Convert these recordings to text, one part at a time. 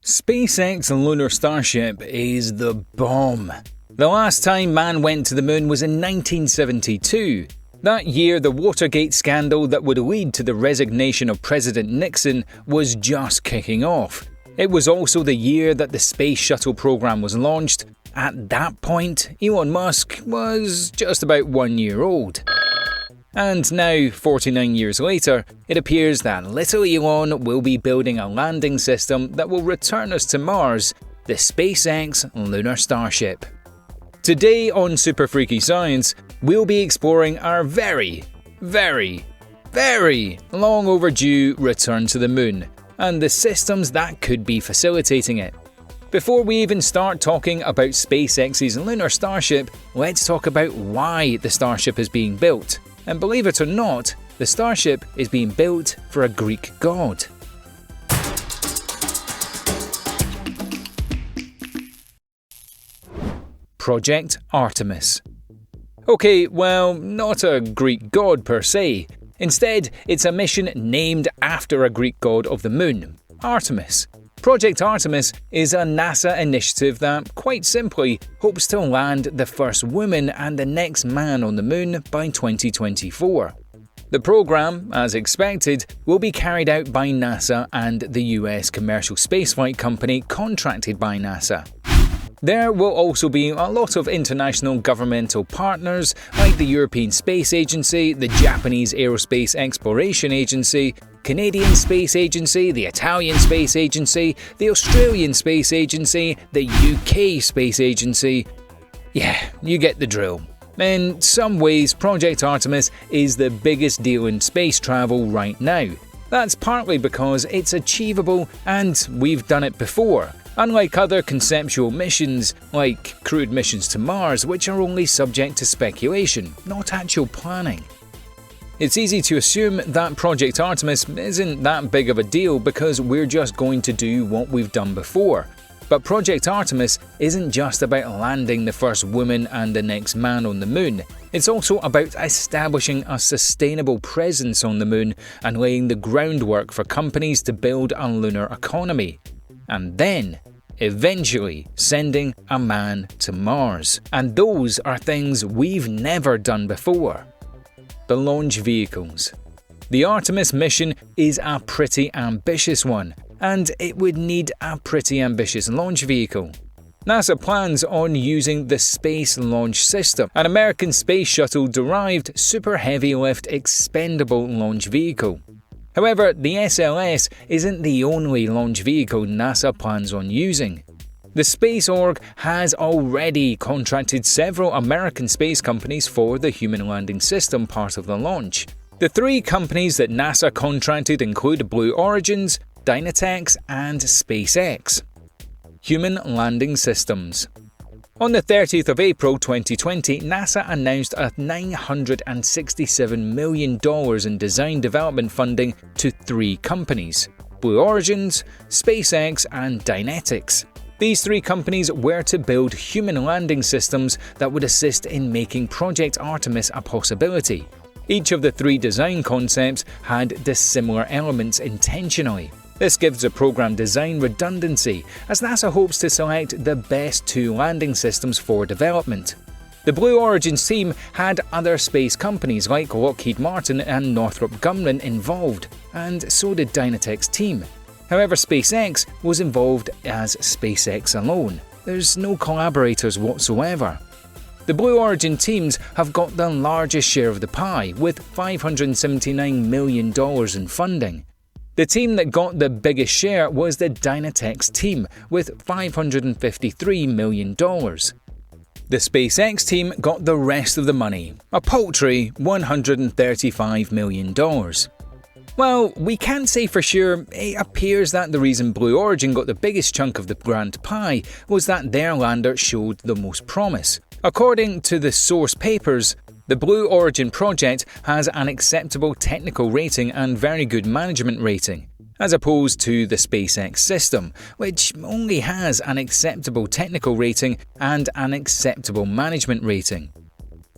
SpaceX's Lunar Starship is the bomb. The last time man went to the moon was in 1972. That year, the Watergate scandal that would lead to the resignation of President Nixon was just kicking off. It was also the year that the Space Shuttle program was launched. At that point, Elon Musk was just about 1 year old. And now, 49 years later, it appears that little Elon will be building a landing system that will return us to Mars, the SpaceX Lunar Starship. Today on Super Freaky Science, we'll be exploring our very long overdue return to the moon, and the systems that could be facilitating it. Before we even start talking about SpaceX's Lunar Starship, let's talk about why the Starship is being built. And believe it or not, the Starship is being built for a Greek god. Project Artemis. Okay, well, not a Greek god per se. Instead, it's a mission named after a Greek god of the moon, Artemis. Project Artemis is a NASA initiative that, quite simply, hopes to land the first woman and the next man on the moon by 2024. The program, as expected, will be carried out by NASA and the US commercial spaceflight company contracted by NASA. There will also be a lot of international governmental partners like the European Space Agency, the Japanese Aerospace Exploration Agency, Canadian Space Agency, the Italian Space Agency, the Australian Space Agency, the UK Space Agency. Yeah, you get the drill. In some ways, Project Artemis is the biggest deal in space travel right now. That's partly because it's achievable and we've done it before. Unlike other conceptual missions, like crewed missions to Mars, which are only subject to speculation, not actual planning. It's easy to assume that Project Artemis isn't that big of a deal because we're just going to do what we've done before. But Project Artemis isn't just about landing the first woman and the next man on the moon. It's also about establishing a sustainable presence on the moon and laying the groundwork for companies to build a lunar economy. And then, eventually, sending a man to Mars. And those are things we've never done before. The launch vehicles. The Artemis mission is a pretty ambitious one, and it would need a pretty ambitious launch vehicle. NASA plans on using the Space Launch System, an American space shuttle-derived super heavy-lift expendable launch vehicle. However, the SLS isn't the only launch vehicle NASA plans on using. The Space Org has already contracted several American space companies for the human landing system part of the launch. The three companies that NASA contracted include Blue Origins, Dynatech, and SpaceX. Human landing systems. On the 30th of April 2020, NASA announced a $967 million in design development funding to three companies: Blue Origins, SpaceX, and Dynatech. These three companies were to build human landing systems that would assist in making Project Artemis a possibility. Each of the three design concepts had dissimilar elements intentionally. This gives the program design redundancy, as NASA hopes to select the best two landing systems for development. The Blue Origins team had other space companies like Lockheed Martin and Northrop Grumman involved, and so did Dynatech's team. However, SpaceX was involved as SpaceX alone. There's no collaborators whatsoever. The Blue Origin teams have got the largest share of the pie, with $579 million in funding. The team that got the biggest share was the Dynatech team, with $553 million. The SpaceX team got the rest of the money, a paltry $135 million. Well, we can't say for sure. It appears that the reason Blue Origin got the biggest chunk of the grand pie was that their lander showed the most promise. According to the source papers, the Blue Origin project has an acceptable technical rating and very good management rating, as opposed to the SpaceX system, which only has an acceptable technical rating and an acceptable management rating.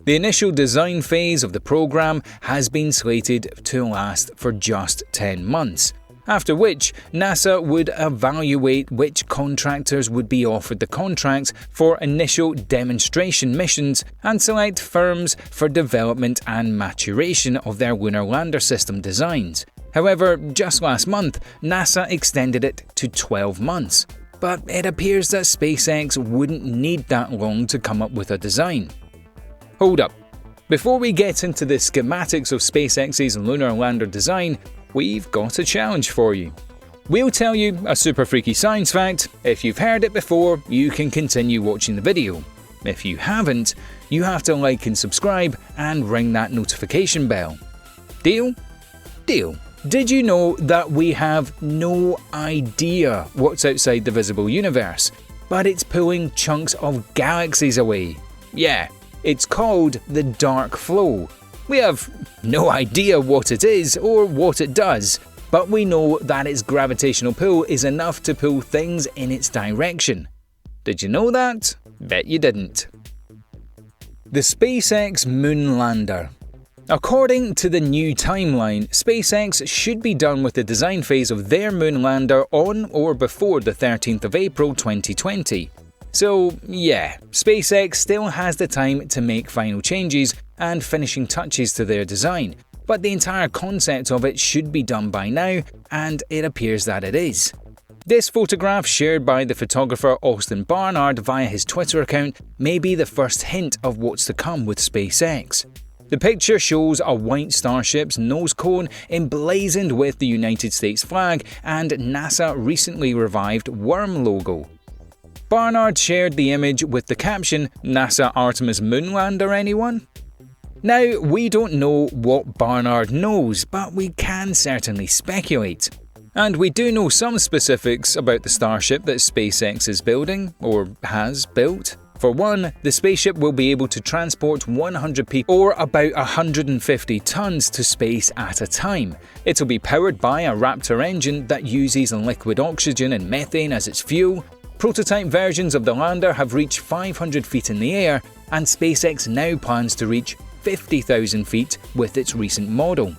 The initial design phase of the program has been slated to last for just 10 months, after which NASA would evaluate which contractors would be offered the contracts for initial demonstration missions and select firms for development and maturation of their lunar lander system designs. However, just last month, NASA extended it to 12 months. But it appears that SpaceX wouldn't need that long to come up with a design. Hold up. Before we get into the schematics of SpaceX's lunar lander design, we've got a challenge for you. We'll tell you a super freaky science fact. If you've heard it before, you can continue watching the video. If you haven't, you have to like and subscribe and ring that notification bell. Deal? Deal. Did you know that we have no idea what's outside the visible universe, but it's pulling chunks of galaxies away? Yeah, it's called the dark flow. We have no idea what it is or what it does, but we know that its gravitational pull is enough to pull things in its direction. Did you know that? Bet you didn't. The SpaceX Moonlander. According to the new timeline, SpaceX should be done with the design phase of their Moonlander on or before the 13th of April 2020. So yeah, SpaceX still has the time to make final changes and finishing touches to their design, but the entire concept of it should be done by now, and it appears that it is. This photograph, shared by the photographer Austin Barnard via his Twitter account, may be the first hint of what's to come with SpaceX. The picture shows a white Starship's nose cone emblazoned with the United States flag and NASA recently revived worm logo. Barnard shared the image with the caption, "NASA Artemis Moonlander anyone?" Now, we don't know what Barnard knows, but we can certainly speculate. And we do know some specifics about the Starship that SpaceX is building, or has built. For one, the spaceship will be able to transport 100 people, or about 150 tons, to space at a time. It'll be powered by a Raptor engine that uses liquid oxygen and methane as its fuel. Prototype versions of the lander have reached 500 feet in the air, and SpaceX now plans to reach 50,000 feet with its recent model.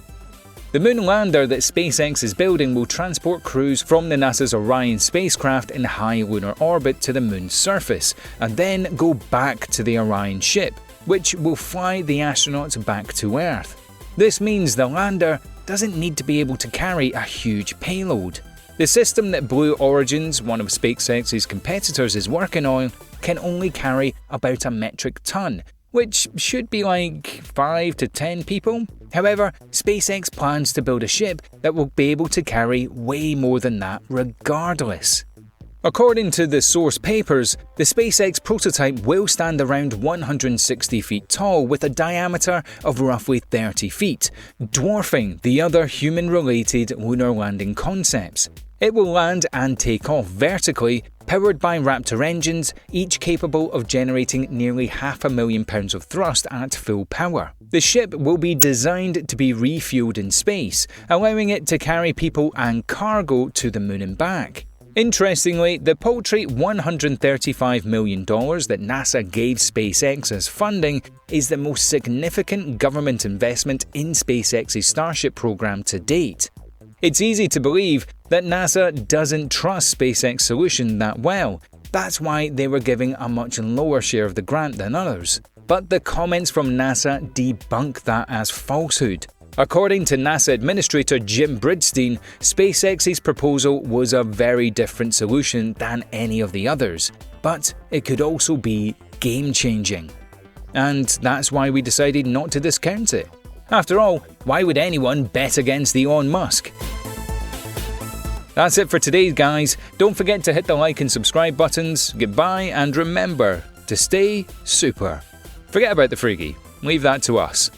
The Moonlander that SpaceX is building will transport crews from the NASA's Orion spacecraft in high lunar orbit to the Moon's surface, and then go back to the Orion ship, which will fly the astronauts back to Earth. This means the lander doesn't need to be able to carry a huge payload. The system that Blue Origin's, one of SpaceX's competitors, is working on can only carry about a metric ton, which should be like 5 to 10 people. However, SpaceX plans to build a ship that will be able to carry way more than that regardless. According to the source papers, the SpaceX prototype will stand around 160 feet tall with a diameter of roughly 30 feet, dwarfing the other human-related lunar landing concepts. It will land and take off vertically, powered by Raptor engines, each capable of generating nearly £500,000 of thrust at full power. The ship will be designed to be refueled in space, allowing it to carry people and cargo to the Moon and back. Interestingly, the paltry $135 million that NASA gave SpaceX as funding is the most significant government investment in SpaceX's Starship program to date. It's easy to believe that NASA doesn't trust SpaceX's solution that well. That's why they were giving a much lower share of the grant than others. But the comments from NASA debunk that as falsehood. According to NASA Administrator Jim Bridstein, SpaceX's proposal was a very different solution than any of the others, but it could also be game-changing. And that's why we decided not to discount it. After all, why would anyone bet against Elon Musk? That's it for today, guys. Don't forget to hit the like and subscribe buttons. Goodbye, and remember to stay super. Forget about the freaky. Leave that to us.